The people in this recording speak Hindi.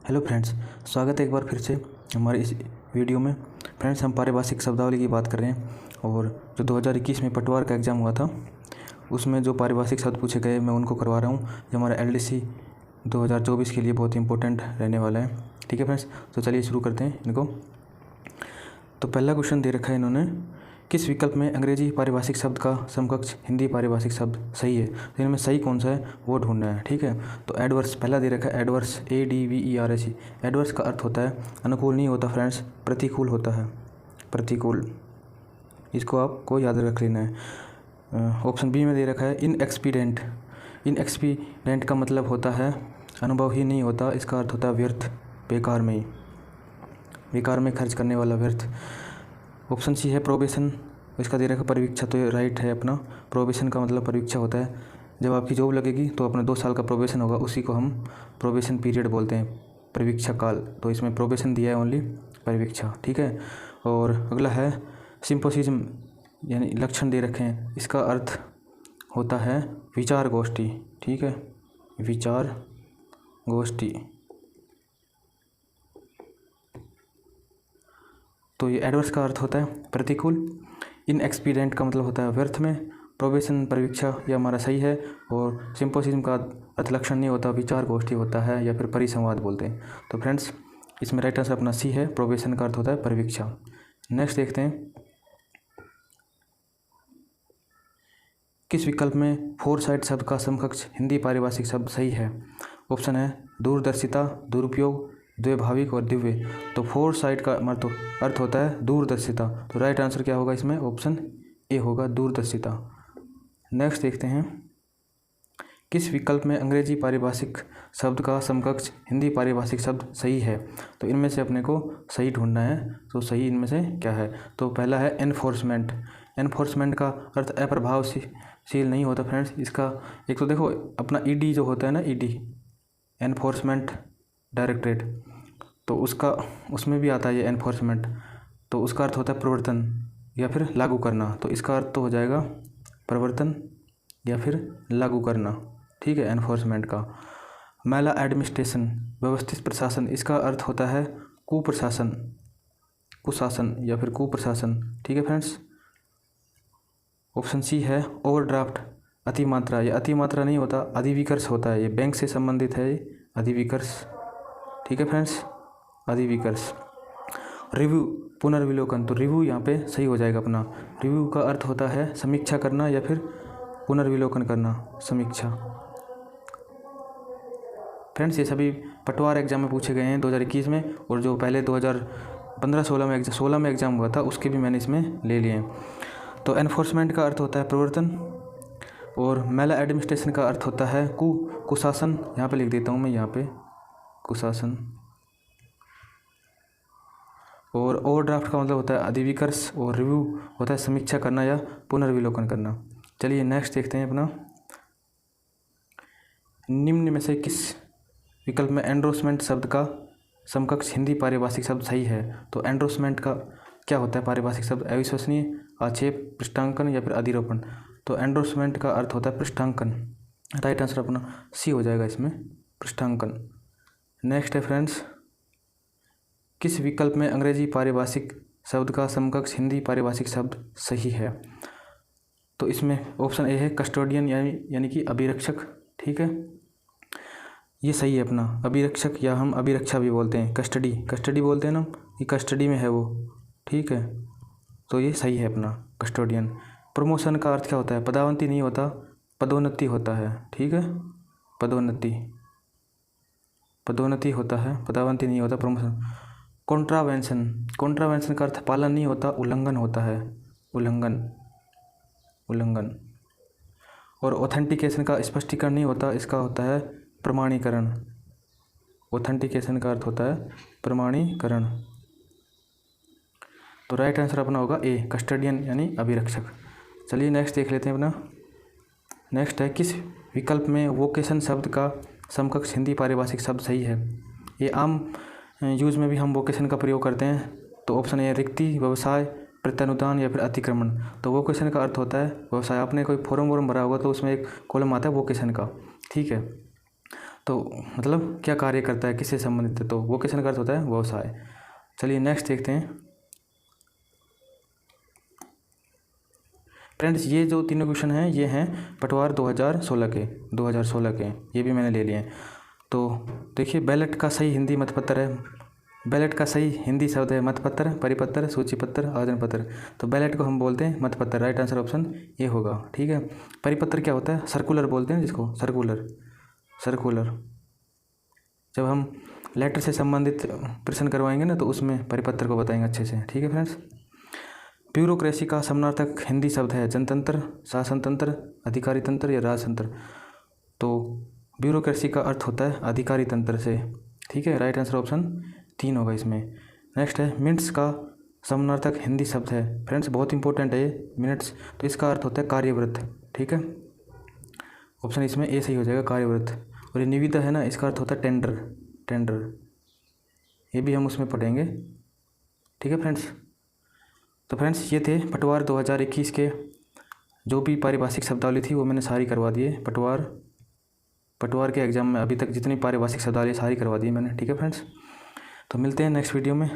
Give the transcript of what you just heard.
हेलो फ्रेंड्स, स्वागत है एक बार फिर से हमारे इस वीडियो में। फ्रेंड्स, हम पारिभाषिक शब्दावली की बात कर रहे हैं और जो 2021 में पटवार का एग्ज़ाम हुआ था उसमें जो पारिभाषिक शब्द पूछे गए मैं उनको करवा रहा हूँ। जो हमारा LDC 2024 के लिए बहुत इंपॉर्टेंट रहने वाला है। ठीक है फ्रेंड्स, तो चलिए शुरू करते हैं इनको। तो पहला क्वेश्चन दे रखा है इन्होंने, किस विकल्प में अंग्रेजी पारिभाषिक शब्द का समकक्ष हिंदी पारिभाषिक शब्द सही है। तो इनमें सही कौन सा है वो ढूंढना है। ठीक है, तो एडवर्स पहला दे रखा है, एडवर्स ADVERS। एडवर्स का अर्थ होता है अनुकूल नहीं होता फ्रेंड्स, प्रतिकूल होता है, प्रतिकूल। इसको आपको याद रख लेना है। ऑप्शन बी में दे रखा है इनएक्सपीडिएंट। इनएक्सपीडिएंट का मतलब होता है अनुभव ही नहीं होता, इसका अर्थ होता है व्यर्थ, बेकार में, बेकार में खर्च करने वाला, व्यर्थ। ऑप्शन सी है प्रोबेशन, इसका दे रखा परीक्षा, तो ये राइट है अपना। प्रोबेशन का मतलब परीक्षा होता है, जब आपकी जॉब लगेगी तो अपना 2 साल का प्रोबेशन होगा, उसी को हम प्रोबेशन पीरियड बोलते हैं, परीक्षा काल। तो इसमें प्रोबेशन दिया है ओनली परीक्षा। ठीक है, और अगला है सिंपोसिज्म, यानी लक्षण दे रखे हैं, इसका अर्थ होता है विचार गोष्ठी। ठीक है, विचार गोष्ठी। तो ये एडवर्स का अर्थ होता है प्रतिकूल, इनएक्सपीडिएंट का मतलब होता है व्यर्थ में, प्रोबेशन परीक्षा ये हमारा सही है, और सिंपोसिज्म का अर्थ लक्षण नहीं होता, विचार गोष्ठी होता है या फिर परिसंवाद बोलते हैं। तो फ्रेंड्स, इसमें राइट आंसर अपना सी है, प्रोबेशन का अर्थ होता है परीक्षा। नेक्स्ट देखते हैं, किस विकल्प में फोरसाइट शब्द का समकक्ष हिंदी पारिभाषिक शब्द सही है। ऑप्शन है दूरदर्शिता, दुरुपयोग, द्वैभाविक और दिव्य। तो फोरसाइट का अर्थ होता है दूरदर्शिता, तो राइट आंसर क्या होगा इसमें, ऑप्शन ए होगा, दूरदर्शिता। नेक्स्ट देखते हैं, किस विकल्प में अंग्रेजी पारिभाषिक शब्द का समकक्ष हिंदी पारिभाषिक शब्द सही है। तो इनमें से अपने को सही ढूंढना है, तो सही इनमें से क्या है। तो पहला है एनफोर्समेंट। एनफोर्समेंट का अर्थ अप्रभावशील नहीं होता फ्रेंड्स। इसका एक तो देखो अपना ED जो होता है ना, ED एनफोर्समेंट डायरेक्टरेट, तो उसमें भी आता है ये एनफोर्समेंट, तो उसका अर्थ होता है प्रवर्तन या फिर लागू करना। तो इसका अर्थ तो हो जाएगा प्रवर्तन या फिर लागू करना। ठीक है, एनफोर्समेंट का। मैला एडमिनिस्ट्रेशन, व्यवस्थित प्रशासन, इसका अर्थ होता है कुप्रशासन, कुशासन या फिर कुप्रशासन। ठीक है फ्रेंड्स, ऑप्शन सी है ओवरड्राफ्ट, अतिमात्रा। ये अतिमात्रा नहीं होता, अधिविकर्ष होता है, ये बैंक से संबंधित है, अधिविकर्ष। ठीक है फ्रेंड्स, अधिविकर्ष। रिव्यू, पुनर्विलोकन, तो रिव्यू यहाँ पे सही हो जाएगा अपना। रिव्यू का अर्थ होता है समीक्षा करना या फिर पुनर्विलोकन करना, समीक्षा। फ्रेंड्स, ये सभी पटवार एग्जाम में पूछे गए हैं 2021 में, और जो पहले 2015-16 में एग्ज़ाम हुआ था उसके भी मैंने इसमें ले लिए हैं। तो एनफोर्समेंट का अर्थ होता है प्रवर्तन, और मैला एडमिनिस्ट्रेशन का अर्थ होता है कुशासन। यहाँ पे लिख देता हूँ मैं, यहाँ पे कुशासन। और ओवरड्राफ्ट का मतलब होता है अधिविकर्ष, और रिव्यू होता है समीक्षा करना या पुनर्विलोकन करना। चलिए नेक्स्ट देखते हैं अपना, निम्न में से किस विकल्प में एंडोर्समेंट शब्द का समकक्ष हिंदी पारिभाषिक शब्द सही है। तो एंडोर्समेंट का क्या होता है पारिभाषिक शब्द, अविश्वसनीय, आक्षेप, पृष्ठांकन या फिर अधिरोपण। तो एंडोर्समेंट का अर्थ होता है पृष्ठांकन, राइट आंसर अपना सी हो जाएगा इसमें, पृष्ठांकन। नेक्स्ट है फ्रेंड्स, किस विकल्प में अंग्रेजी पारिभाषिक शब्द का समकक्ष हिंदी पारिभाषिक शब्द सही है। तो इसमें ऑप्शन ए है कस्टोडियन, यानी कि अभिरक्षक। ठीक है, ये सही है अपना, अभिरक्षक, या हम अभिरक्षा भी बोलते हैं, कस्टडी बोलते हैं ना, ये कस्टडी में है वो। ठीक है, तो ये सही है अपना, कस्टोडियन। प्रमोशन का अर्थ क्या होता है, पदावंती नहीं होता, पदोन्नति होता है। ठीक है, पदोन्नति होता है, पदावंती नहीं होता, प्रमोशन। कॉन्ट्रावेंशन का अर्थ पालन नहीं होता, उल्लंघन होता है, उल्लंघन। और ऑथेंटिकेशन का स्पष्टीकरण नहीं होता, इसका होता है प्रमाणीकरण। ऑथेंटिकेशन का अर्थ होता है प्रमाणीकरण। तो राइट आंसर अपना होगा ए, कस्टडियन यानी अभिरक्षक। चलिए नेक्स्ट देख लेते हैं अपना। नेक्स्ट है, किस विकल्प में वोकेशन शब्द का समकक्ष हिंदी पारिभाषिक शब्द सही है। ये आम यूज़ में भी हम वोकेशन का प्रयोग करते हैं। तो ऑप्शन ए रिक्ति, व्यवसाय, प्रत्यानुदान या फिर अतिक्रमण। तो वोकेशन का अर्थ होता है व्यवसाय। आपने कोई फॉर्म भरा होगा तो उसमें एक कॉलम आता है वोकेशन का। ठीक है, तो मतलब क्या कार्य करता है, किससे संबंधित है, तो वोकेशन का अर्थ होता है व्यवसाय। चलिए नेक्स्ट देखते हैं फ्रेंड्स। ये जो तीनों क्वेश्चन हैं ये हैं पटवार 2016 के ये भी मैंने ले लिए हैं। तो देखिए बैलेट का सही हिंदी मतपत्र है, बैलेट का सही हिंदी शब्द है मतपत्र, परिपत्र, सूचीपत्र, आवेदन पत्र। तो बैलेट को हम बोलते हैं मतपत्र, राइट आंसर ऑप्शन ए होगा। ठीक है, परिपत्र क्या होता है, सर्कुलर बोलते हैं जिसको, सर्कुलर। जब हम लेटर से संबंधित प्रश्न करवाएंगे ना तो उसमें परिपत्र को बताएंगे अच्छे से। ठीक है फ्रेंड्स। ब्यूरोक्रेसी का समानार्थक हिंदी शब्द है जनतंत्र, शासन तंत्र, अधिकारी तंत्र या राजतंत्र। तो ब्यूरोक्रेसी का अर्थ होता है अधिकारी तंत्र से। ठीक है, राइट आंसर ऑप्शन 3 होगा इसमें। नेक्स्ट है मिनट्स का समानार्थक हिंदी शब्द है फ्रेंड्स, बहुत इंपॉर्टेंट है ये मिनट्स। तो इसका अर्थ होता है कार्यव्रत। ठीक है, ऑप्शन इसमें ए सही हो जाएगा, कार्यव्रत। और ये निविदा है ना, इसका अर्थ होता है टेंडर। ये भी हम उसमें पढ़ेंगे। ठीक है फ्रेंड्स। तो फ्रेंड्स ये थे पटवार 2021 के जो भी पारिभाषिक शब्दावली थी वो मैंने सारी करवा दी है। पटवार के एग्ज़ाम में अभी तक जितनी पारिभाषिक शब्दावली सारी करवा दी मैंने। ठीक है फ्रेंड्स, तो मिलते हैं नेक्स्ट वीडियो में।